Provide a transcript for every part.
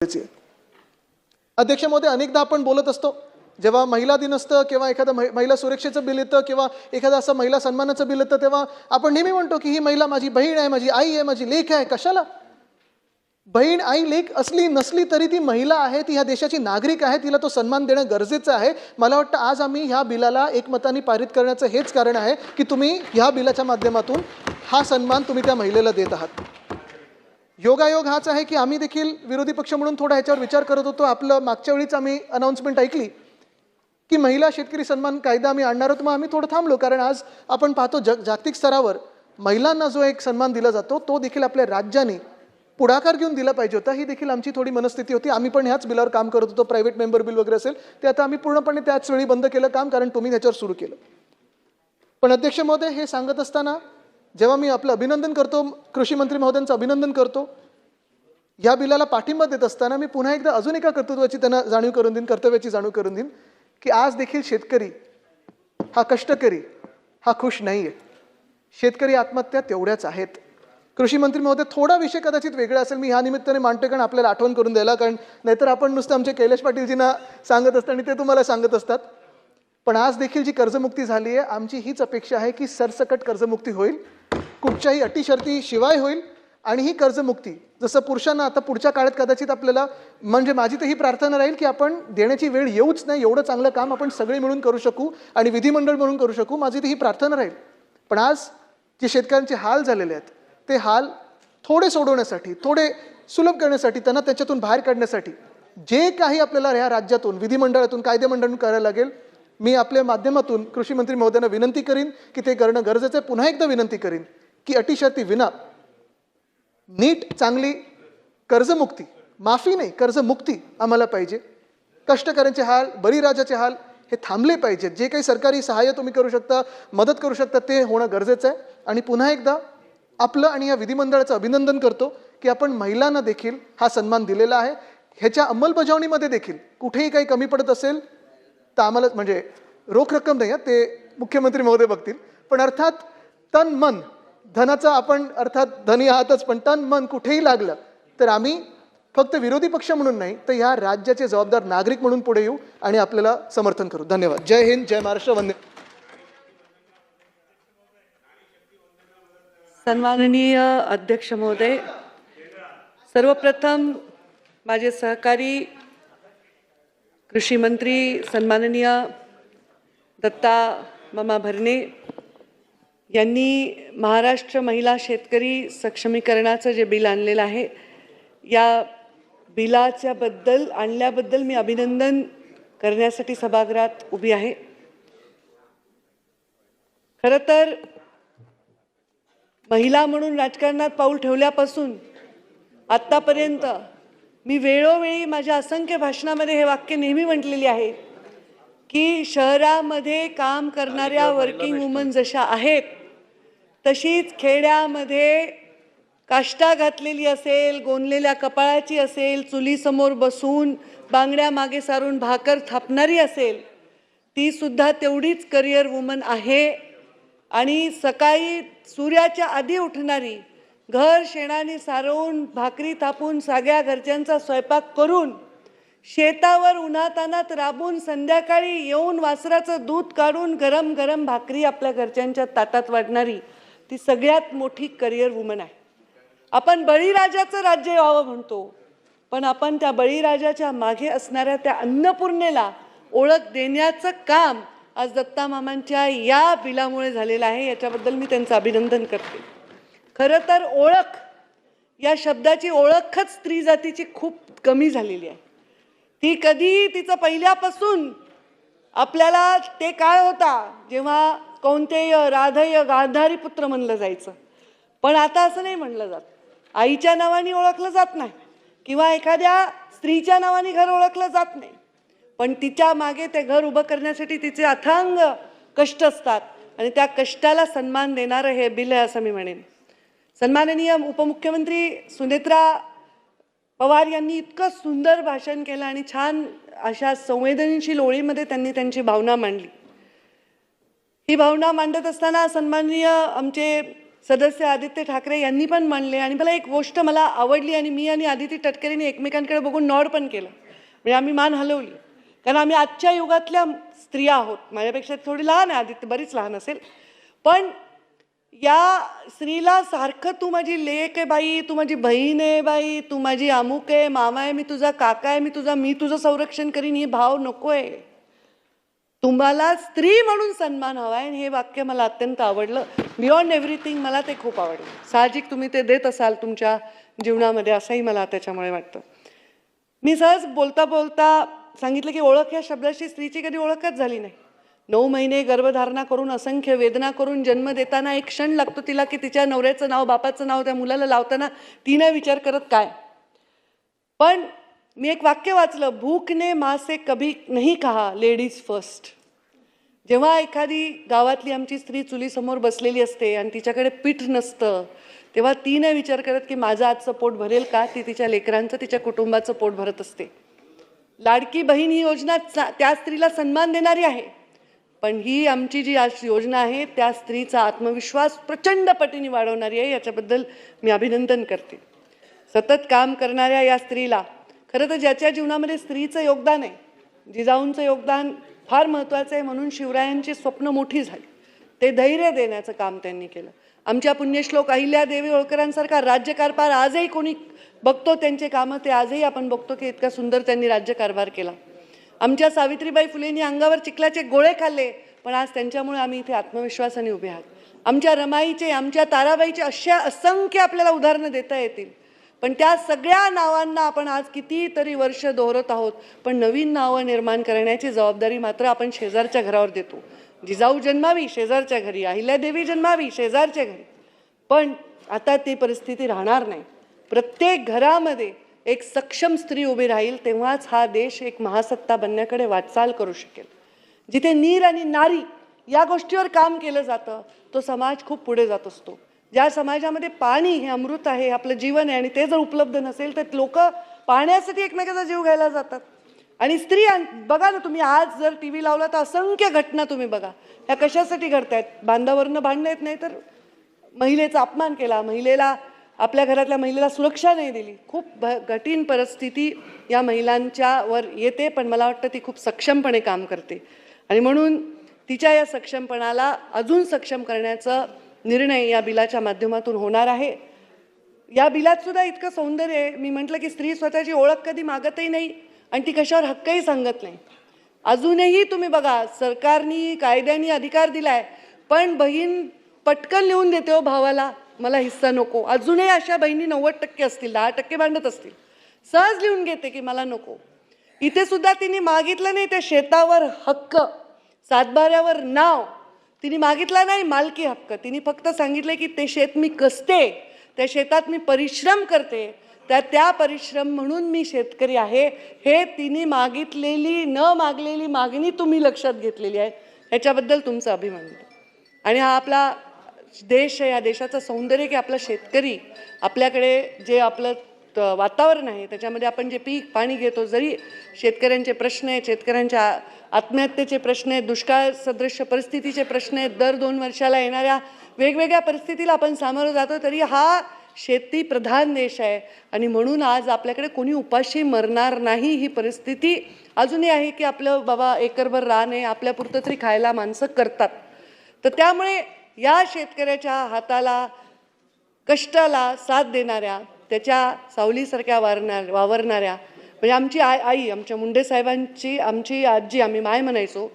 गरजेची आहे. अध्यक्ष महोदय, अनेकदा आपण बोलत असतो जेव्हा महिला दिन असतं किंवा एखादं महिला सुरक्षेचं बिल येतं किंवा एखादं असं महिला सन्मानाचं बिल येतं, तेव्हा आपण नेहमी म्हणतो की ही महिला माझी बहीण आहे, माझी आई आहे, माझी लेक आहे. कशाला? बहीण, आई, लेक असली नसली तरी ती महिला आहे, ती ह्या देशाची नागरिक आहे, तिला तो सन्मान देणं गरजेचं आहे. मला वाटतं आज आम्ही ह्या बिलाला एकमताने पारित करण्याचं हेच कारण आहे की तुम्ही ह्या बिलाच्या माध्यमातून हा सन्मान तुम्ही त्या महिलेला देत आहात. योगायोग हाच आहे की आम्ही देखील विरोधी पक्ष म्हणून थोडा ह्याच्यावर विचार करत होतो. आपलं मागच्या वेळीच आम्ही अनाउन्समेंट ऐकली की महिला शेतकरी सन्मान कायदा आम्ही आणणार आहोत. मग आम्ही थोडं थांबलो, कारण आज आपण पाहतो जागतिक स्तरावर महिलांना जो एक सन्मान दिला जातो तो देखील आपल्या राज्याने पुढाकार घेऊन दिला पाहिजे होता. ही देखील आमची थोडी मनस्थिती होती. आम्ही पण ह्याच बिलावर काम करत होतो. प्रायव्हेट मेंबर बिल वगैरे असेल ते आता आम्ही पूर्णपणे त्याच वेळी बंद केलं काम, कारण तुम्ही त्याच्यावर सुरू केलं. पण अध्यक्ष महोदय, हे सांगत असताना जेव्हा मी आपलं अभिनंदन करतो, कृषी मंत्री महोदयांचं अभिनंदन करतो, या बिलाला पाठिंबा देत असताना मी पुन्हा एकदा अजून एका कर्तृत्वाची त्यांना जाणीव करून देईन, कर्तव्याची जाणीव करून देईन की आज देखील शेतकरी हा कष्टकरी हा खुश नाही आहे. शेतकरी आत्महत्या तेवढ्याच आहेत. कृषी मंत्री महोदय, थोडा विषय कदाचित वेगळा असेल, मी ह्या निमित्ताने मांडतोय कारण आपल्याला आठवण करून द्यायला, कारण नाहीतर आपण नुसतं आमचे कैलाश पाटीलजींना सांगत असतात आणि ते तुम्हाला सांगत असतात. पण आज देखील जी कर्जमुक्ती झाली आहे, आमची हीच अपेक्षा आहे की सरसकट कर्जमुक्ती होईल, कुठच्याही अटी शर्ती शिवाय होईल. आणि ही कर्जमुक्ती जसं पुरुषांना आता पुढच्या काळात कदाचित आपल्याला, म्हणजे माझी तर ही प्रार्थना राहील की आपण देण्याची वेळ येऊच नाही, एवढं चांगलं काम आपण सगळे मिळून करू शकू आणि विधिमंडळ म्हणून करू शकू. माझी तर ही प्रार्थना राहील. पण आज जे शेतकऱ्यांचे हाल झालेले आहेत ते हाल थोडे सोडवण्यासाठी, थोडे सुलभ करण्यासाठी, त्यांना त्याच्यातून बाहेर काढण्यासाठी जे काही आपल्याला ह्या राज्यातून, विधिमंडळातून, कायदेमंडळातून करायला लागेल, मी आपल्या माध्यमातून कृषी मंत्री महोदयांना विनंती करीन की ते करणं गरजेचं आहे. पुन्हा एकदा विनंती करीन की अटीशर्ती विना नीट चांगली कर्जमुक्ती, माफी नाही कर्जमुक्ती आम्हाला पाहिजे. कष्टकऱ्यांचे हाल, बळीराजाचे हाल हे थांबले पाहिजेत. जे काही सरकारी सहाय्य तुम्ही करू शकता, मदत करू शकता, ते होणं गरजेचं आहे. आणि पुन्हा एकदा आपलं आणि या विधिमंडळाचं अभिनंदन करतो की आपण महिलांना देखील हा सन्मान दिलेला आहे. ह्याच्या अंमलबजावणीमध्ये देखील कुठेही काही कमी पडत असेल तर आम्हाला, म्हणजे रोख रक्कम नाही, ते मुख्यमंत्री महोदय बघतील, पण अर्थात तन मन, धनाचा आपण अर्थात धनी आहातच, पण तन मन कुठेही लागलं तर आम्ही फक्त विरोधी पक्ष म्हणून नाही तर ह्या राज्याचे जबाबदार नागरिक म्हणून पुढे येऊ आणि आपल्याला समर्थन करू. धन्यवाद. जय हिंद, जय महाराष्ट्र, वंदे. सन्माननीय अध्यक्ष महोदय, सर्वप्रथम माझे सहकारी कृषी मंत्री सन्माननीय दत्ता मामा भरणे यांनी महाराष्ट्र महिला शेतकरी सक्षमीकरणाचं जे बिल आणलेलं आहे, या बिलाच्याबद्दल आणल्याबद्दल मी अभिनंदन करण्यासाठी सभागृहात उभी आहे. खरं तर महिला म्हणून राजकारणात पाऊल ठेवल्यापासून आत्तापर्यंत मी वेळोवेळी माझ्या असंख्य भाषणामध्ये हे वाक्य नेहमी म्हटलेली आहे की शहरामध्ये काम करणाऱ्या वर्किंग वुमन जशा आहेत तशीच खेड्यामध्ये काष्टा घातलेली असेल, गोंदलेल्या कपाळाची असेल, चुलीसमोर बसून बांगड्या मागे सारून भाकर थापणारी असेल, ती सुद्धा तेवढीच करिअर वुमन आहे. आणि सकाळी सूर्याच्या आधी उठणारी, घर शेणाने सारवून भाकरी थापून सगळ्या घरच्यांचा स्वयंपाक करून शेतावर उन्हातानात राबून संध्याकाळी येऊन वासराचं दूध काढून गरम गरम भाकरी आपल्या घरच्यांच्या ताटात वाढणारी ती सगळ्यात मोठी करिअर वुमन आहे. आपण बळीराजाचं राज्य व्हावं म्हणतो, पण आपण त्या बळीराजाच्या मागे असणाऱ्या त्या अन्नपूर्णेला ओळख देण्याचं काम आज दत्ता मामांच्या या बिलामुळे झालेलं आहे. याच्याबद्दल मी त्यांचं अभिनंदन करते. खरं तर ओळख या शब्दाची ओळखच स्त्री जातीची खूप कमी झालेली आहे. ती कधी तिचं पहिल्यापासून आपल्याला ते काळ होता जेव्हा कौंतेय राधेय गांधारी पुत्र म्हणलं जायचं, पण आता असं नाही म्हणलं जात. आईच्या नावाने ओळखलं जात नाही किंवा एखाद्या स्त्रीच्या नावाने घर ओळखलं जात नाही, पण तिच्या मागे ते घर उभं करण्यासाठी तिचे अथांग कष्ट असतात आणि त्या कष्टाला सन्मान देणारं हे बिल आहे असं मी म्हणेन. सन्माननीय उपमुख्यमंत्री सुनेत्रा पवार यांनी इतकं सुंदर भाषण केलं आणि छान अशा संवेदनशील ओळीमध्ये त्यांनी त्यांची भावना मांडली. ही भावना मांडत असताना सन्माननीय आमचे सदस्य आदित्य ठाकरे यांनी पण मांडले. आणि मला एक गोष्ट मला आवडली आणि मी आणि आदिती तटकरेंनी एकमेकांकडे बघून नॉड पण केलं, म्हणजे आम्ही मान हलवली. कारण आम्ही आजच्या युगातल्या स्त्रिया आहोत. माझ्यापेक्षा थोडी लहान आहे आदित्य, बरीच लहान असेल, पण या स्त्रीला सारखं तू माझी लेक आहे बाई, तू माझी बहीण आहे बाई, तू माझी अमुक आहे, मामा आहे, मी तुझा काका आहे, मी तुझं संरक्षण करीन, ही भाव नको आहे. तुम्हाला स्त्री म्हणून सन्मान हवा आहे. हे वाक्य मला अत्यंत आवडलं. बियॉन्ड एव्हरीथिंग मला ते खूप आवडलं. साहजिक तुम्ही ते देत असाल तुमच्या जीवनामध्ये, असंही मला त्याच्यामुळे वाटतं. मी सहज बोलता बोलता सांगितलं की ओळख या शब्दाशी स्त्रीची कधी ओळखच झाली नाही. 9 महिने गर्भधारणा करून, असंख्य वेदना करून, जन्म देताना एक क्षण लागतो तिला की तिच्या नवऱ्याचं नाव, बापाचं नाव त्या मुलाला लावताना ती नाही विचार करत काय. पण मी एक वाक्य वाचलं, भूख ने माँ से कभी नहीं कहा लेडीज फर्स्ट. जेव्हा एखादी गावातली आमची स्त्री चुलीसमोर बसलेली असते आणि तिच्याकडे पीठ नसतं, तेव्हा ती नाही विचार करत की माझं आजचं पोट भरेल का. ती तिच्या लेकरांचं, तिच्या कुटुंबाचं पोट भरत असते. लाडकी बहीण ही योजना त्या स्त्रीला सन्मान देणारी आहे, पण ही आमची जी आज योजना आहे त्या स्त्रीचा आत्मविश्वास प्रचंड पटीने वाढवणारी आहे. याच्याबद्दल मी अभिनंदन करते. सतत काम करणाऱ्या या स्त्रीला, खरं तर ज्याच्या जीवनामध्ये स्त्रीचं योगदान आहे, जिजाऊंचं योगदान फार महत्त्वाचं आहे, म्हणून शिवरायांची स्वप्न मोठी झाली. ते धैर्य देण्याचं काम त्यांनी केलं. आमच्या पुण्यश्लोक अहिल्यादेवी होळकरांसारखा राज्यकारभार आजही कोणी बघतो, त्यांचे कामं ते आजही आपण बघतो की इतका सुंदर त्यांनी राज्यकारभार केला. आमच्या सावित्रीबाई फुलेंनी अंगावर चिखलाचे गोळे खाल्ले, पण आज त्यांच्यामुळे आम्ही इथे आत्मविश्वासाने उभे आहोत. आमच्या रमाईचे, आमच्या ताराबाईचे अशा असंख्य आपल्याला उदाहरणं देता येतील, पण त्या सगळ्या नावांना आपण आज कितीतरी वर्ष दोहरत आहोत, पण नवीन नावं निर्माण करण्याची जबाबदारी मात्र आपण शेजारच्या घरावर देतो. जिजाऊ जन्मावी शेजारच्या घरी, अहिल्यादेवी जन्मावी शेजारच्या घरी, पण आता ती परिस्थिती राहणार नाही. प्रत्येक घरामध्ये एक सक्षम स्त्री उभी राहील, तेव्हाच हा देश एक महासत्ता बनण्याकडे वाटचाल करू शकेल. जिथे नीर आणि नारी या गोष्टीवर काम केलं जातं, तो समाज खूप पुढे जात असतो. ज्या समाजामध्ये पाणी हे अमृत आहे, आपलं जीवन आहे, आणि ते जर उपलब्ध नसेल तर लोक पाण्यासाठी एकमेकाचा जीव घ्यायला जातात. आणि स्त्री बघा ना, तुम्ही आज जर टी व्ही लावला तर असंख्य घटना तुम्ही बघा, ह्या कशासाठी घडतायत. बांधावरनं भांडणं येत नाही तर महिलेचा अपमान केला, महिलेला, आपल्या घरातल्या महिलेला सुरक्षा नाही दिली. खूप कठीण परिस्थिती या महिलांच्या वर येते, पण मला वाटतं ती खूप सक्षमपणे काम करते. आणि म्हणून तिच्या या सक्षमपणाला अजून सक्षम करण्याचा निर्णय या बिलाच्या माध्यमातून होणार आहे. या बिलात सुद्धा इतकं सौंदर्य आहे. मी म्हटलं की स्त्री स्वतःची ओळख कधी मागतही नाही आणि ती कशावर हक्कही सांगत नाही. अजूनही तुम्ही बघा, सरकारनी कायद्याने अधिकार दिलाय, पण बहीण पटकन लिहून देते हो भावाला, मला हिस्सा नको. अजूनही अशा बहिणी 90% असतील, 10% भांडत असतील, सहज लिहून घेते की मला नको. इथे सुद्धा तिने मागितलं नाही त्या शेतावर हक्क, सातबाऱ्यावर नाव तिने मागितला नाही, मालकी हक्क. तिने फक्त सांगितलं की ते शेत मी कसते, त्या शेतात मी परिश्रम करते, त्या परिश्रम म्हणून मी शेतकरी आहे. हे तिने मागितलेली न मागलेली मागणी तुम्ही लक्षात घेतलेली आहे, ह्याच्याबद्दल तुमचा अभिमान. आणि हा आपला देश आहे, या देशाचं सौंदर्य की आपला शेतकरी, आपल्याकडे जे आपलं वातावरण आहे त्याच्यामध्ये आपण जे पीक पाणी घेतो, जरी शेतकऱ्यांचे प्रश्न आहेत, शेतकऱ्यांच्या आत्महत्येचे प्रश्न आहेत, दुष्काळ सदृश्य परिस्थितीचे प्रश्न आहेत, दर 2 वर्षाला येणाऱ्या वेगवेगळ्या परिस्थितीला आपण सामोरं जातो, तरी हा शेती प्रधान देश आहे. आणि म्हणून आज आपल्याकडे कोणी उपाशी मरणार नाही ही परिस्थिती अजूनही आहे की आपलं बाबा एकरभर रान आहे, आपल्यापुरतं तरी खायला माणसं करतात. तर त्यामुळे या शेतकऱ्याच्या हाताला, कष्टाला साथ देणाऱ्या, त्याच्या सावलीसारख्या वावरणाऱ्या, म्हणजे आमची आई, आमच्या मुंडे साहेबांची आमची आजी, आम्ही माय म्हणायचो,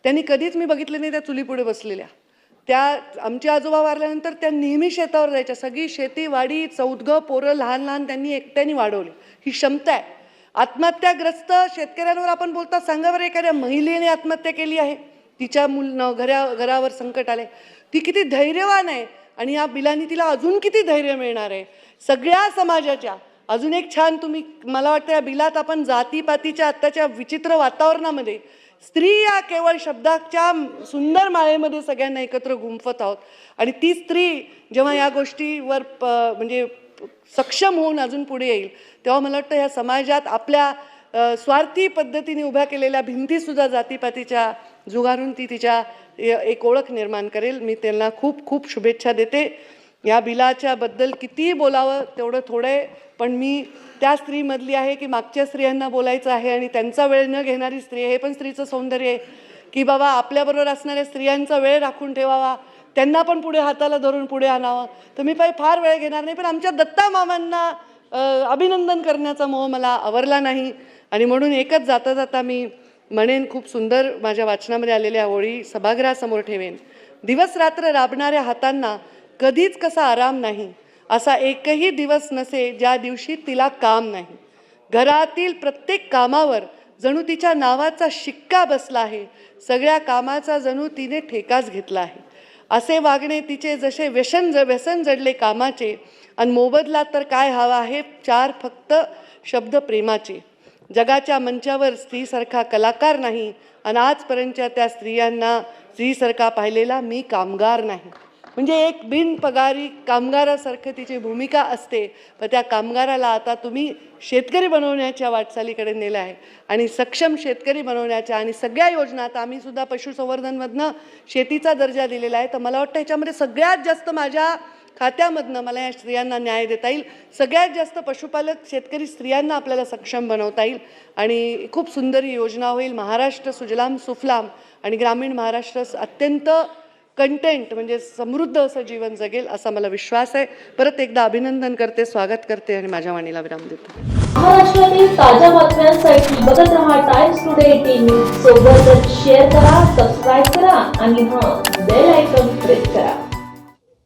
त्यांनी कधीच मी बघितलं नाही त्या चुलीपुढे बसलेल्या. त्या आमचे आजोबा वारल्यानंतर त्या नेहमी शेतावर जायच्या. सगळी शेतीवाडी, 14 पोरं लहान लहान त्यांनी एकट्याने वाढवली. ही क्षमता आहे. आत्महत्याग्रस्त शेतकऱ्यांवर आपण बोलता, सांगा बरं एखाद्या महिलेने आत्महत्या केली आहे, तिच्या घरावर संकट आले, ती किती धैर्यवान आहे. आणि या बिलांनी तिला अजून किती धैर्य मिळणार आहे सगळ्या समाजाच्या. अजून एक छान, तुम्ही, मला वाटतं या बिलात आपण जातीपातीच्या आत्ताच्या विचित्र वातावरणामध्ये स्त्री या केवळ शब्दाच्या सुंदर माळेमध्ये सगळ्यांना एकत्र गुंफत आहोत. आणि ती स्त्री जेव्हा या गोष्टीवर म्हणजे सक्षम होऊन अजून पुढे येईल, तेव्हा मला वाटतं ह्या समाजात आपल्या स्वार्थी पद्धतीने उभ्या केलेल्या भिंतीसुद्धा जातीपातीच्या जुगारून ती तिच्या एक ओळख निर्माण करेल. मी त्यांना खूप खूप शुभेच्छा देते. या बिलाच्या बद्दल कितीही बोलावं तेवढं थोडं आहे, पण मी त्या स्त्रीमधली आहे की मागच्या स्त्रियांना बोलायचं आहे आणि त्यांचा वेळ न घेणारी स्त्री आहे. हे पण स्त्रीचं सौंदर्य आहे की बाबा आपल्याबरोबर असणाऱ्या स्त्रियांचा वेळ राखून ठेवावा, त्यांना पण पुढे हाताला धरून पुढे आणावं. तर मी फार वेळ घेणार नाही, पण आमच्या दत्ता मामांना अभिनंदन करण्याचा मोह मला आवरला नाही. आणि म्हणून एकच जाता जाता मी म्हणेन, खूप सुंदर माझ्या वाचनामध्ये आलेल्या ओळी सभागृहासमोर ठेवेन. दिवस रात्र राबणाऱ्या हातांना कधीच कसा आराम नाही, असा एकही दिवस नसे ज्या दिवशी तिला काम नाही. घरातील प्रत्येक कामावर जणू तिच्या नावाचा शिक्का बसला आहे. सगळ्या कामाचा जणू तिने ठेकाच घेतला आहे. असे वागणे तिचे जसे व्यसन जडले कामाचे, आणि मोबदला तर काय हवा आहे, चार फक्त शब्द प्रेमाचे. जगाच्या मंचावर स्त्रीसारखा कलाकार नाही, आणि आजपर्यंतच्या त्या स्त्रीसारखा पाहिलेला मी कामगार नाही. म्हणजे एक बिनपगारी कामगारासारखं तिची भूमिका असते, पण त्या कामगाराला आता तुम्ही शेतकरी बनवण्याच्या वाटचालीकडे नेलं आहे आणि सक्षम शेतकरी बनवण्याच्या, आणि सगळ्या योजना, आता आम्ही सुद्धा पशुसंवर्धनमधनं शेतीचा दर्जा दिलेला आहे. तर मला वाटतं ह्याच्यामध्ये सगळ्यात जास्त माझ्या खात्यामधनं मला या स्त्रियांना न्याय देता येईल. सगळ्यात जास्त पशुपालक शेतकरी स्त्रियांना आपल्याला सक्षम बनवता येईल आणि खूप सुंदर योजना होईल. महाराष्ट्र सुजलाम सुफलाम आणि ग्रामीण महाराष्ट्र अत्यंत कंटेंट म्हणजे समृद्ध असं जीवन जगेल असा मला विश्वास आहे. परत एकदा अभिनंदन करते, स्वागत करते आणि माझ्या वाणीला विराम देते. महाराष्ट्रातील ताज्या बातम्यांसाठी बघत रहा टाइम्स टुडे 18 न्यूज. सोबतच शेअर करा, सबस्क्राईब करा आणि बेल आयकॉन प्रेस करा.